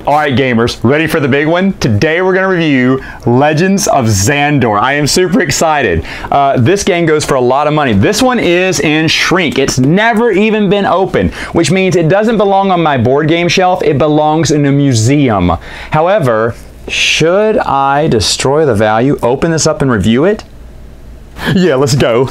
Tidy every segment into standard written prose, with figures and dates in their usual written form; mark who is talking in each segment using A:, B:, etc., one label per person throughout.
A: All right, gamers, ready for the big one? Today we're going to review Legends of Zagor. I am super excited. This game goes for a lot of money. This one is in shrink. It's never even been opened, which means it doesn't belong on my board game shelf. It belongs in a museum. However, should I destroy the value, open this up and review it? Yeah, let's go.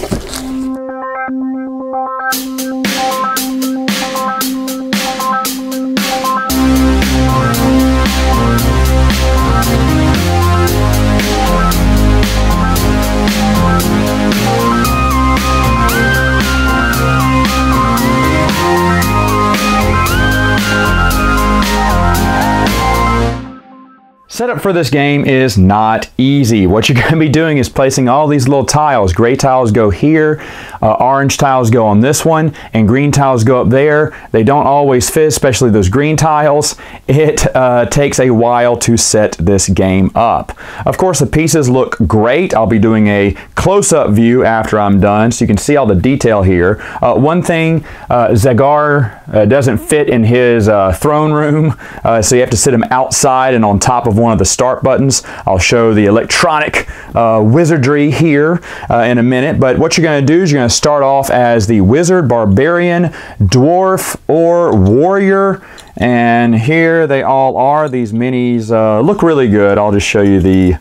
A: Setup for this game is not easy. What you're going to be doing is placing all these little tiles. Gray tiles go here, orange tiles go on this one, and green tiles go up there. They don't always fit, especially those green tiles. It takes a while to set this game up. Of course, the pieces look great. I'll be doing a close-up view after I'm done, so you can see all the detail here. One thing, Zagor doesn't fit in his throne room, so you have to sit him outside and on top of one of the start buttons. I'll show the electronic wizardry here in a minute, but what you're going to do is you're going to start off as the wizard, barbarian, dwarf, or warrior, and here they all are. These minis look really good. I'll just show you the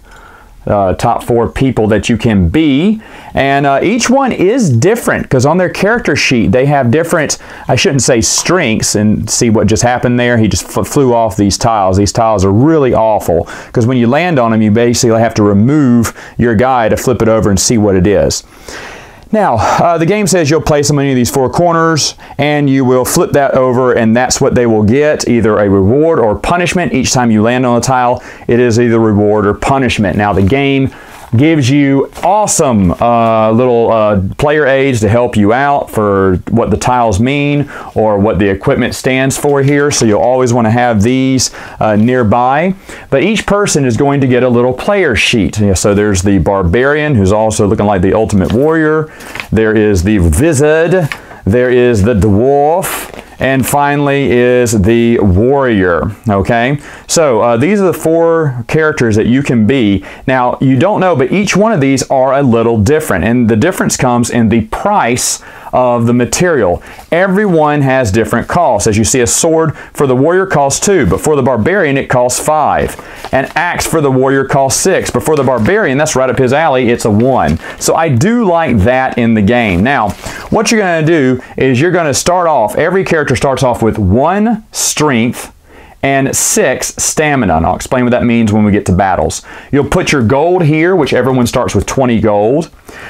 A: top 4 people that you can be, and each one is different because on their character sheet they have different, I shouldn't say strengths, and see what just happened there. He just flew off these tiles. These tiles are really awful because when you land on them you basically have to remove your guy to flip it over and see what it is. Now, the game says you'll place them in any of these 4 corners, and you will flip that over, and that's what they will get, either a reward or punishment. Each time you land on a tile, it is either reward or punishment. Now, the game gives you awesome little player aids to help you out for what the tiles mean or what the equipment stands for here, so you'll always want to have these nearby. But each person is going to get a little player sheet. So there's the barbarian, who's also looking like the ultimate warrior. There is the wizard. There is the dwarf. And finally is the warrior. Okay, so these are the 4 characters that you can be. Now, you don't know, but each one of these are a little different, and the difference comes in the price of the material. Everyone has different costs. As you see, a sword for the warrior costs 2, but for the barbarian it costs 5. An axe for the warrior costs 6, but for the barbarian, that's right up his alley, it's a 1. So I do like that in the game. Now, what you're going to do is you're going to start off, every character starts off with 1 strength and 6 stamina, and I'll explain what that means when we get to battles. You'll put your gold here, which everyone starts with 20 gold.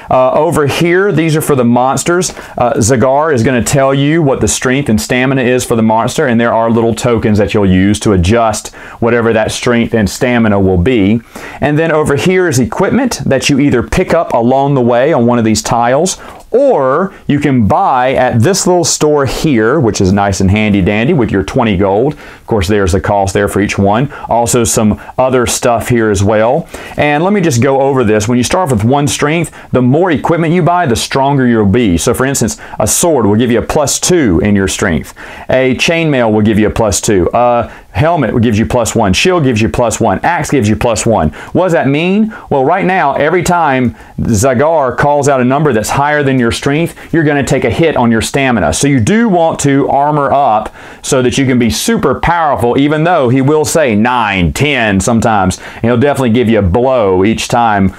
A: Over here, these are for the monsters. Zagor is going to tell you what the strength and stamina is for the monster, and there are little tokens that you'll use to adjust whatever that strength and stamina will be. And then over here is equipment that you either pick up along the way on one of these tiles, or you can buy at this little store here, which is nice and handy dandy with your 20 gold. Of course, there's the cost there for each one. Also some other stuff here as well. And let me just go over this. When you start off with 1 strength, the more equipment you buy, the stronger you'll be. So for instance, a sword will give you a +2 in your strength. A chainmail will give you a +2. Helmet gives you +1. Shield gives you +1. Axe gives you +1. What does that mean? Well, right now, every time Zagor calls out a number that's higher than your strength, you're going to take a hit on your stamina. So you do want to armor up so that you can be super powerful, even though he will say 9, 10 sometimes. And he'll definitely give you a blow each time,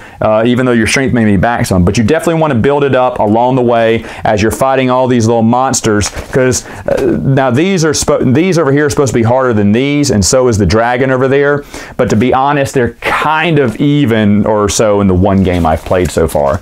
A: even though your strength may be back some. But you definitely want to build it up along the way as you're fighting all these little monsters, because now these over here are supposed to be harder than these, and so is the dragon over there, but to be honest, they're kind of even or so in the 1 game I've played so far.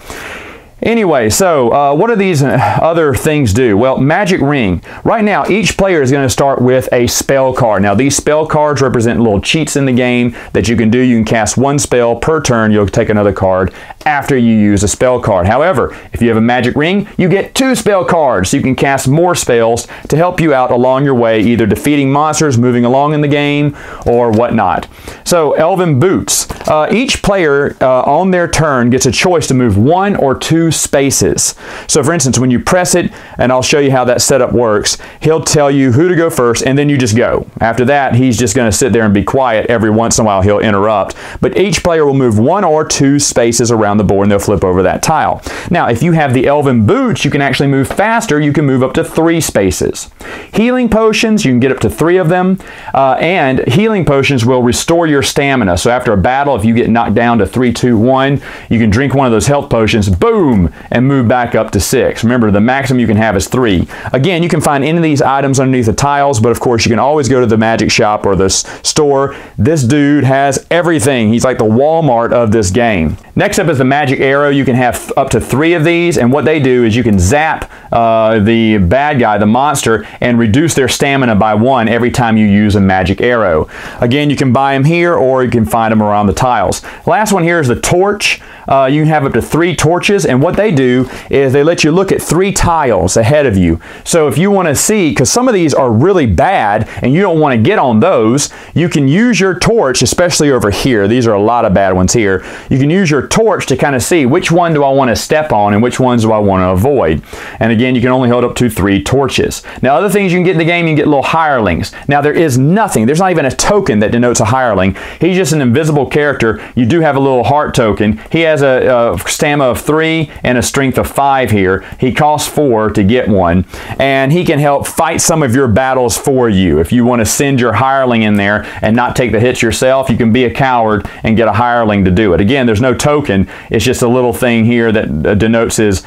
A: Anyway, so what do these other things do? Well, magic ring. Right now, each player is going to start with a spell card. Now, these spell cards represent little cheats in the game that you can do. You can cast 1 spell per turn. You'll take another card after you use a spell card. However, if you have a magic ring, you get 2 spell cards. So you can cast more spells to help you out along your way, either defeating monsters, moving along in the game, or whatnot. So, elven boots. Each player on their turn gets a choice to move 1 or 2 spaces. So for instance, when you press it, and I'll show you how that setup works, he'll tell you who to go first, and then you just go. After that, he's just going to sit there and be quiet. Every once in a while, he'll interrupt. But each player will move 1 or 2 spaces around the board, and they'll flip over that tile. Now, if you have the Elven Boots, you can actually move faster. You can move up to 3 spaces. Healing potions, you can get up to 3 of them, and healing potions will restore your stamina. So after a battle, if you get knocked down to 3, 2, 1, you can drink one of those health potions, boom, and move back up to 6. Remember, the maximum you can have is 3. Again, you can find any of these items underneath the tiles, but of course you can always go to the magic shop or the store. This dude has everything. He's like the Walmart of this game. Next up is the magic arrow. You can have up to 3 of these, and what they do is you can zap the bad guy, the monster, and reduce their stamina by 1 every time you use a magic arrow. Again, you can buy them here, or you can find them around the tiles. Last one here is the torch. You can have up to 3 torches, and what they do is they let you look at 3 tiles ahead of you. So if you want to see, because some of these are really bad and you don't want to get on those, you can use your torch, especially over here. These are a lot of bad ones here. You can use your torch to kind of see which one do I want to step on and which ones do I want to avoid. And again, you can only hold up to 3 torches. Now, other things you can get in the game, you can get little hirelings. Now, there is nothing. There's not even a token that denotes a hireling. He's just an invisible character. You do have a little heart token. He has a stamina of 3 and a strength of 5 here. He costs 4 to get one, and he can help fight some of your battles for you. If you want to send your hireling in there and not take the hits yourself, you can be a coward and get a hireling to do it. Again, there's no token. It's just a little thing here that denotes his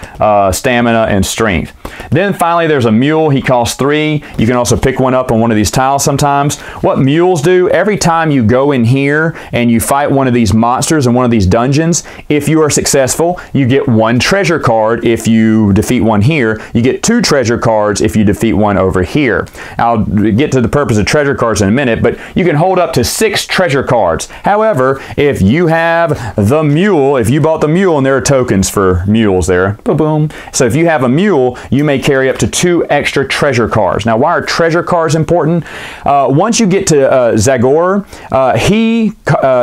A: stamina and strength. Then finally, there's a mule. He costs 3. You can also pick one up on one of these tiles sometimes. What mules do, every time you go in here and you fight one of these monsters in one of these dungeons, if you are successful, you get 1 treasure card. If you defeat one here, you get 2 treasure cards if you defeat one over here. I'll get to the purpose of treasure cards in a minute, but you can hold up to 6 treasure cards. However, if you have the mule, if you bought the mule, and there are tokens for mules there, boom, boom. So if you have a mule, you may carry up to 2 extra treasure cards. Now, why are treasure cards important? Once you get to Zagor, he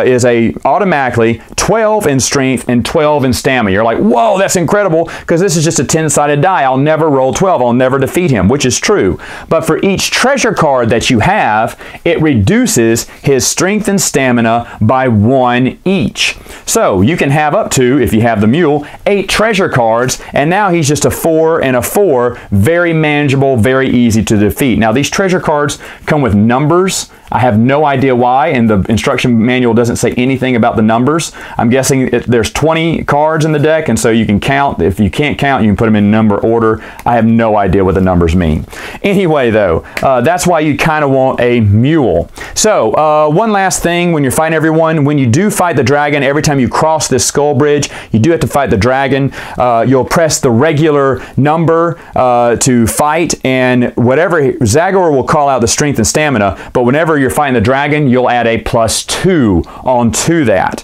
A: is automatically 12 in strength and 12 in stamina. You're like, whoa, that's incredible, because this is just a 10-sided die. I'll never roll 12. I'll never defeat him, which is true. But for each treasure card that you have, it reduces his strength and stamina by 1 each. So you can have up to, if you have the mule, 8 treasure cards, and now he's just a 4 and a 4. Very manageable, very easy to defeat. Now, these treasure cards come with numbers. I have no idea why, and the instruction manual doesn't say anything about the numbers. I'm guessing there's 20 cards in the deck, and so you can count. If you can't count, you can put them in number order. I have no idea what the numbers mean. Anyway, though, that's why you kind of want a mule. So, one last thing, when you're fighting everyone, when you do fight the dragon, every time you cross this skull bridge, you do have to fight the dragon. You'll press the regular number to fight, and whatever, Zagor will call out the strength and stamina, but whenever you're fighting the dragon, you'll add a +2 onto that.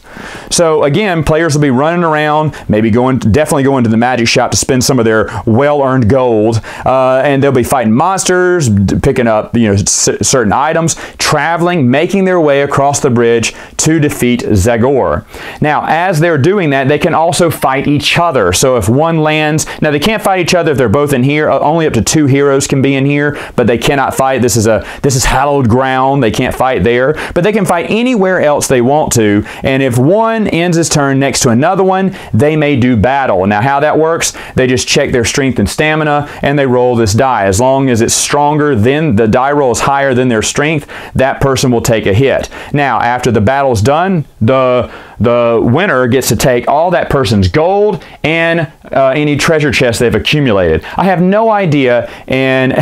A: So again, players will be running around, maybe definitely going to the magic shop to spend some of their well-earned gold, and they'll be fighting monsters, picking up certain items, traveling, making their way across the bridge to defeat Zagor. Now, as they're doing that, they can also fight each other. So if one lands, now they can't fight each other if they're both in here. Only up to 2 heroes can be in here, but they cannot fight. This is hallowed ground. They can't fight there, but they can fight anywhere else they want to. And if one ends his turn next to another one, they may do battle. Now, how that works, they just check their strength and stamina, and they roll this die. As long as it's stronger, then the die roll is higher than their strength, that person will take a hit. Now, after the battle's done, the winner gets to take all that person's gold and any treasure chest they've accumulated. I have no idea in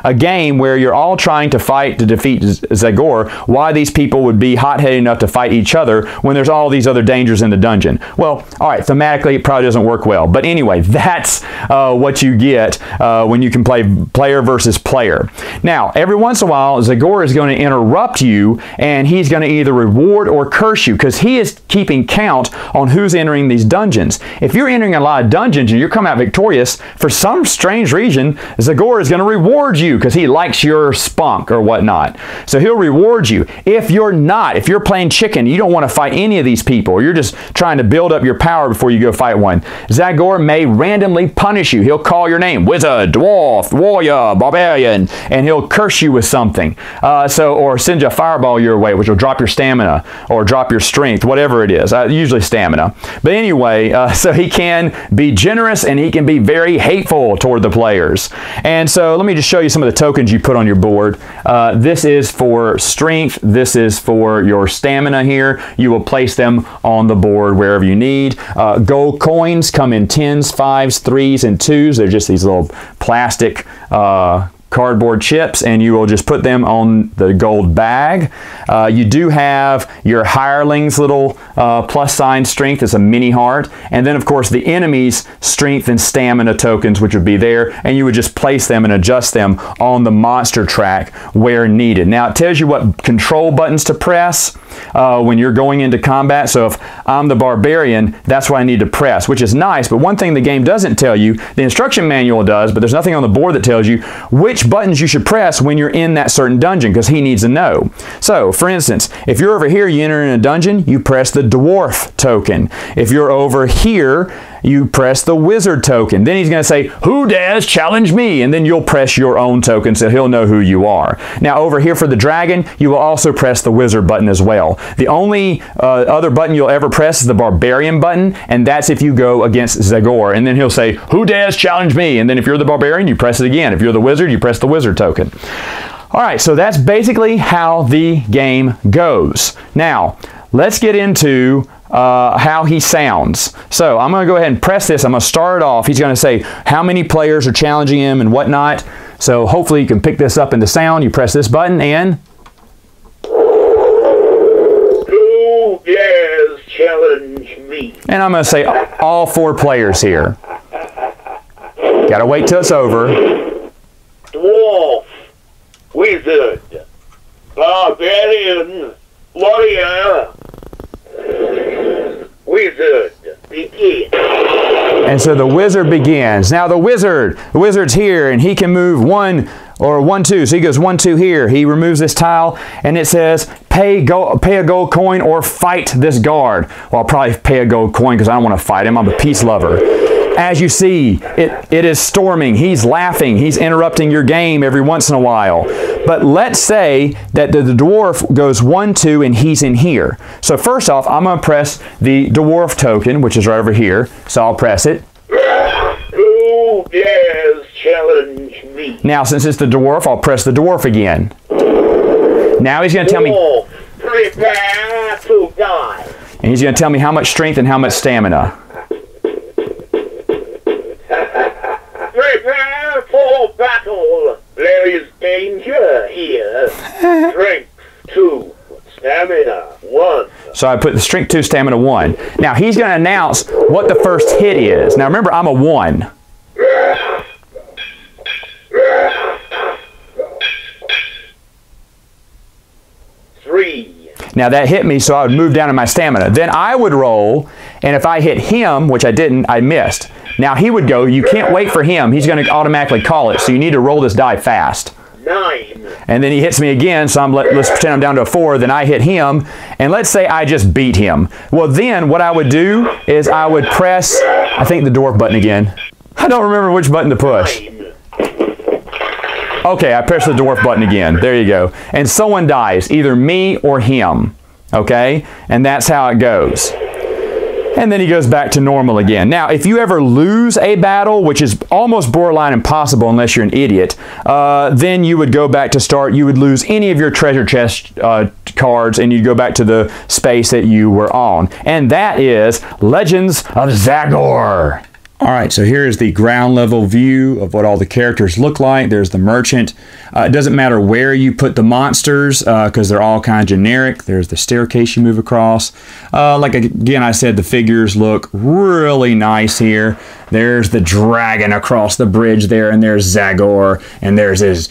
A: a game where you're all trying to fight to defeat Zagor why these people would be hot-headed enough to fight each other when there's all these other dangers in the dungeon. Well, all right, thematically it probably doesn't work well. But anyway, that's what you get when you can play player versus player. Now, every once in a while, Zagor is going to interrupt you, and he's going to either reward or curse you, because he is keeping count on who's entering these dungeons. If you're entering a lot of dungeons and you're coming out victorious, for some strange reason, Zagor is going to reward you because he likes your spunk or whatnot. So he'll reward you. If you're not, if you're playing chicken, you don't want to fight any of these these people, or you're just trying to build up your power before you go fight one, Zagor may randomly punish you. He'll call your name, wizard, dwarf, warrior, barbarian, and he'll curse you with something. Or send a fireball your way, which will drop your stamina or drop your strength, whatever it is, usually stamina. But anyway, so he can be generous and he can be very hateful toward the players. And so let me just show you some of the tokens you put on your board. This is for strength. This is for your stamina here. You will place them on the board wherever you need. Gold coins come in 10s, 5s, 3s, and 2s. They're just these little plastic cardboard chips, and you will just put them on the gold bag. You do have your hireling's little plus sign strength as a mini heart, and then of course the enemy's strength and stamina tokens, which would be there, and you would just place them and adjust them on the monster track where needed. Now it tells you what control buttons to press when you're going into combat. So if I'm the barbarian, that's what I need to press, which is nice. But one thing the game doesn't tell you, the instruction manual does, but there's nothing on the board that tells you which buttons you should press when you're in that certain dungeon, because he needs to know. So for instance, if you're over here, you enter in a dungeon, you press the dwarf token. If you're over here, you press the wizard token. Then he's going to say, who dares challenge me? And then you'll press your own token so he'll know who you are. Now over here for the dragon, you will also press the wizard button as well. The only other button you'll ever press is the barbarian button, and that's if you go against Zagor. And then he'll say, who dares challenge me? And then if you're the barbarian, you press it again. If you're the wizard, you press the wizard token. All right, so that's basically how the game goes. Now, let's get into how he sounds. So I'm going to go ahead and press this. I'm going to start it off. He's going to say how many players are challenging him and whatnot. So hopefully you can pick this up in the sound. You press this button and...
B: Who dares challenge me?
A: And I'm going to say all 4 players here. Got to wait till it's over.
B: Dwarf, wizard, barbarian, warrior, wizard, begin.
A: And so the wizard begins. Now the wizard's here, and he can move 1 or 1, 2. So he goes 1, 2 here. He removes this tile, and it says, pay a gold coin or fight this guard. Well, I'll probably pay a gold coin because I don't want to fight him. I'm a peace lover. As you see, it is storming. He's laughing. He's interrupting your game every once in a while. But let's say that the dwarf goes 1, 2, and he's in here. So first off, I'm going to press the dwarf token, which is right over here. So I'll press it.
B: Who dares challenge me?
A: Now, since it's the dwarf, I'll press the dwarf again. Now he's going to tell me...
B: Dwarf, prepare to die.
A: And he's going to tell me how much strength and how much stamina.
B: Prepare for battle. There is danger here. Strength 2, stamina 1.
A: So I put the strength 2, stamina 1. Now he's going to announce what the first hit is. Now remember, I'm a 1. Now that hit me, so I would move down in my stamina. Then I would roll, and if I hit him, which I didn't, I missed. Now he would go, you can't wait for him. He's going to automatically call it, so you need to roll this die fast.
B: 9.
A: And then he hits me again, so let's pretend I'm down to a 4. Then I hit him, and let's say I just beat him. Well, then what I would do is I would press, I think, the dwarf button again. I don't remember which button to push.
B: 9.
A: Okay, I pressed the dwarf button again. There you go. And someone dies, either me or him. Okay? And that's how it goes. And then he goes back to normal again. Now, if you ever lose a battle, which is almost borderline impossible unless you're an idiot, then you would go back to start. You would lose any of your treasure chest cards, and you'd go back to the space that you were on. And that is Legends of Zagor. All right, so here is the ground level view of what all the characters look like. There's the merchant. It doesn't matter where you put the monsters because they're all kind of generic. There's the staircase you move across. Like again, I said, the figures look really nice here. There's the dragon across the bridge there, and there's Zagor, and there's his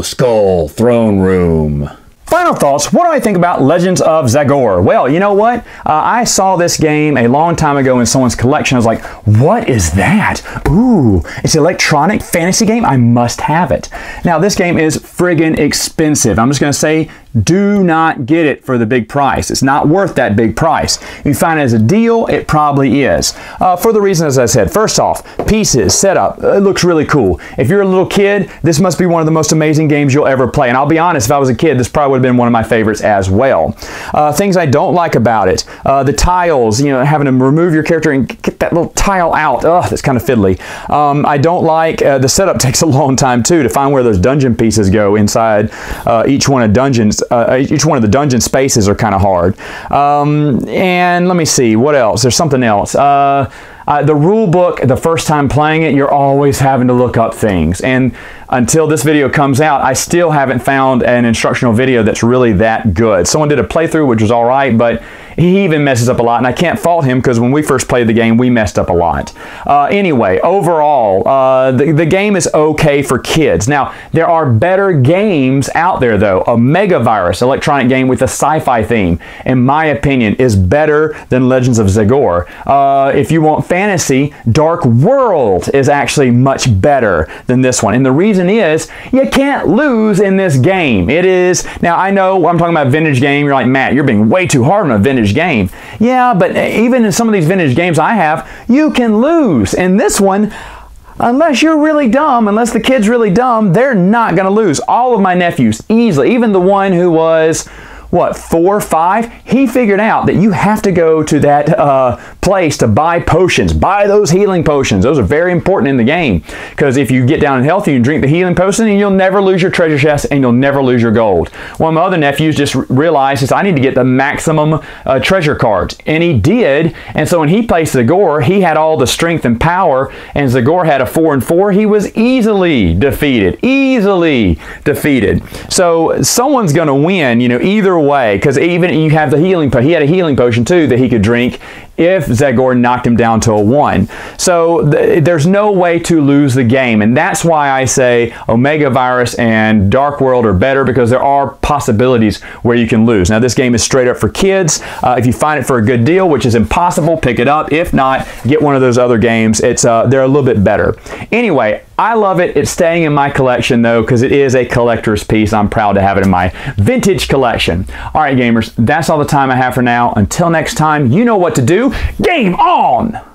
A: skull throne room. Final thoughts, what do I think about Legends of Zagor? Well, you know what? I saw this game a long time ago in someone's collection. I was like, what is that? Ooh, it's an electronic fantasy game? I must have it. Now, this game is friggin' expensive. I'm just going to say, do not get it for the big price. It's not worth that big price. If you find it as a deal, it probably is. For the reason, as I said, first off, pieces, setup, it looks really cool. If you're a little kid, this must be one of the most amazing games you'll ever play. And I'll be honest, if I was a kid, this probably would have been one of my favorites as well. Things I don't like about it, the tiles, you know, having to remove your character and get that little tile out. Ugh, that's kind of fiddly. I don't like, the setup takes a long time too to find where those dungeon pieces go inside each one of dungeons. Each one of the dungeon spaces are kind of hard. And let me see, what else? There's something else. The rule book, the first time playing it, you're always having to look up things. And until this video comes out, I still haven't found an instructional video that's really that good. Someone did a playthrough, which was all right, but he even messes up a lot, and I can't fault him because when we first played the game, we messed up a lot. Anyway, overall, the game is okay for kids. Now, there are better games out there, though. Omega Virus, electronic game with a sci-fi theme, in my opinion, is better than Legends of Zagor. If you want fantasy, Dark World is actually much better than this one. And the reason is, you can't lose in this game. It is, now I know I'm talking about vintage game, you're like, Matt, you're being way too hard on a vintage game. Yeah, but even in some of these vintage games I have, you can lose. In this one, unless you're really dumb, unless the kid's really dumb, they're not going to lose. All of my nephews, easily, even the one who was, what, 4 or 5, he figured out that you have to go to that place to buy potions. Buy those healing potions. Those are very important in the game, because if you get down in health, you can drink the healing potion and you'll never lose your treasure chest and you'll never lose your gold. One of my other nephews just realized I need to get the maximum treasure cards, and he did. And so when he played Zagor, he had all the strength and power, and Zagor had a 4 and 4. He was easily defeated. Easily defeated. So someone's going to win, you know, either way, because even you have the healing potion. He had a healing potion too that he could drink if Zagor knocked him down to a 1. So there's no way to lose the game, and that's why I say Omega Virus and Dark World are better, because there are possibilities where you can lose. Now, this game is straight up for kids. If you find it for a good deal, which is impossible, pick it up. If not, get one of those other games. It's they're a little bit better. Anyway, I love it. It's staying in my collection, though, because it is a collector's piece. I'm proud to have it in my vintage collection. All right, gamers, that's all the time I have for now. Until next time, you know what to do. Game on!